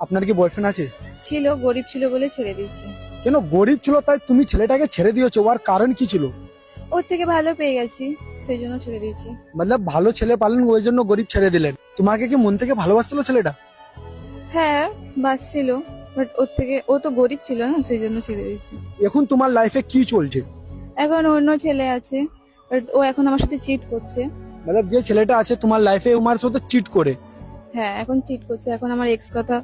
আপনার কি বয়ফ্রেন্ড আছে? ছিল, গরিব ছিল বলে ছেড়ে দিয়েছি। কেন গরিব ছিল তাই তুমি ছেলেটাকে ছেড়ে দিয়েছো? ওর কারণ কি ছিল? ওর থেকে ভালো পেয়ে গেছি, সেই জন্য ছেড়ে দিয়েছি। মতলব ভালো ছেলে পালেন ওই জন্য গরিব ছেড়ে দিলেন। তোমাকে কি মন থেকে ভালোবাসছিল ছেলেটা? হ্যাঁ, বাসছিল, বাট ওর থেকে ও তো গরিব ছিল না, সেই জন্য ছেড়ে দিয়েছি। এখন তোমার লাইফে কি চলছে? এখন অন্য ছেলে আছে, বাট ও এখন আমার সাথে চিট করছে। মতলব যে ছেলেটা আছে তোমার লাইফে তোমার সাথে চিট করে, হ্যাঁ, এখন চিট করছে, এখন আমার এক্স কথা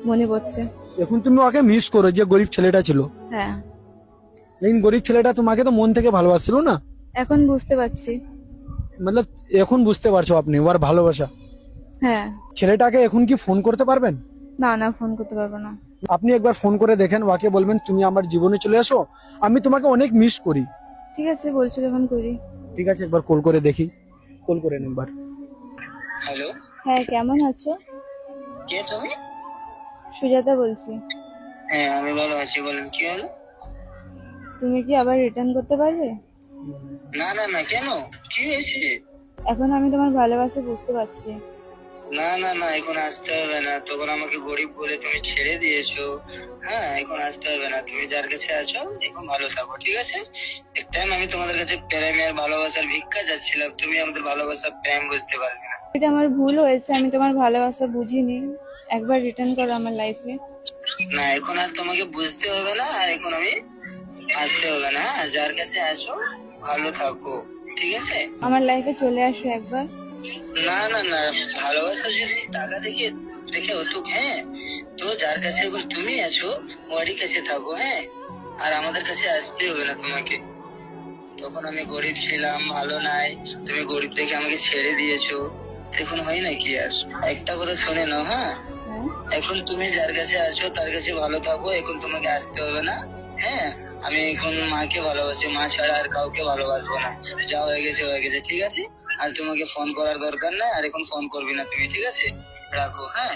মনে পড়ছে। এখন তুমি ওকে মিস করো যে গরিব ছেলেটা ছিল। হ্যাঁ, লেকিন গরিব ছেলেটা তোমাকে তো মন থেকে ভালোবাসছিল না। এখন বুঝতে পারছি। মতলব এখন বুঝতে পারছো আপনি ওর ভালোবাসা। হ্যাঁ। ছেলেটাকে এখন কি ফোন করতে পারবেন? না না, ফোন করতে পারবো না। আপনি একবার ফোন করে দেখেন, ওকে বলবেন তুমি আমার জীবনে চলে আসো, আমি তোমাকে অনেক মিস করি। ঠিক আছে, বলছো যখন করি। ঠিক আছে, একবার কল করে দেখি। কল করেন একবার। হ্যালো, হ্যাঁ, কেমন আছো? কে তুমি? সুজাতা বলছি। হ্যাঁ আমি ভালো আছি, বলেন কি হলো? তুমি কি আবার রিটার্ন করতে পারবে? না না না, কেন, কি হয়েছে? এখন আমি তোমার ভালোবাসা বুঝতে পারছি। না না না, এখন আসতে হবে না, তখন আমাকে গরিব বলে তুমি ছেড়ে দিয়েছো। হ্যাঁ, এখন আসতে হবে না, তুমি যার কাছে আছো এখন ভালো থাকো, ঠিক আছে? এক টাইম আমি তোমাদের কাছে প্রেমের ভালোবাসার ভিক্ষা যাচ্ছিলাম, তুমি আমাদের ভালোবাসা প্রেম বুঝতে পারবে না। এটা আমার ভুল হয়েছে, আমি তোমার ভালোবাসা বুঝিনি। একবার রিটার্ন করো আমার লাইফে। না, এখন আর তোমাকে বুঝতে হবে না, আর এখন আমি আসতে হবে না, যার কাছে আছো ভালো থাকো, ঠিক আছে? আমার লাইফে চলে আসো একবার। না না না, ভালোবাসা যদি টাকা দেখে দেখে হতো, হ্যাঁ, তো যার কাছে এখন তুমি আছো ওরই কাছে থাকো, হ্যাঁ, আর আমাদের কাছে আসতে হবে না তোমাকে। তখন আমি গরিব ছিলাম, ভালো নাই, তুমি গরিব দেখে আমাকে ছেড়ে দিয়েছো, এখন হয় নাকি? আর একটা কথা শুনে নাও, হ্যাঁ, হ্যাঁ, এখন তুমি যার কাছে আছো তার কাছে ভালো থাকো, এখন তোমাকে আসতে হবে না, হ্যাঁ। আমি এখন মাকে ভালোবাসি, মা ছাড়া আর কাউকে ভালোবাসবো না, যা হয়ে গেছে হয়ে গেছে, ঠিক আছে? আর তোমাকে ফোন করার দরকার নাই, আর এখন ফোন করবি না তুমি, ঠিক আছে? রাখো, হ্যাঁ।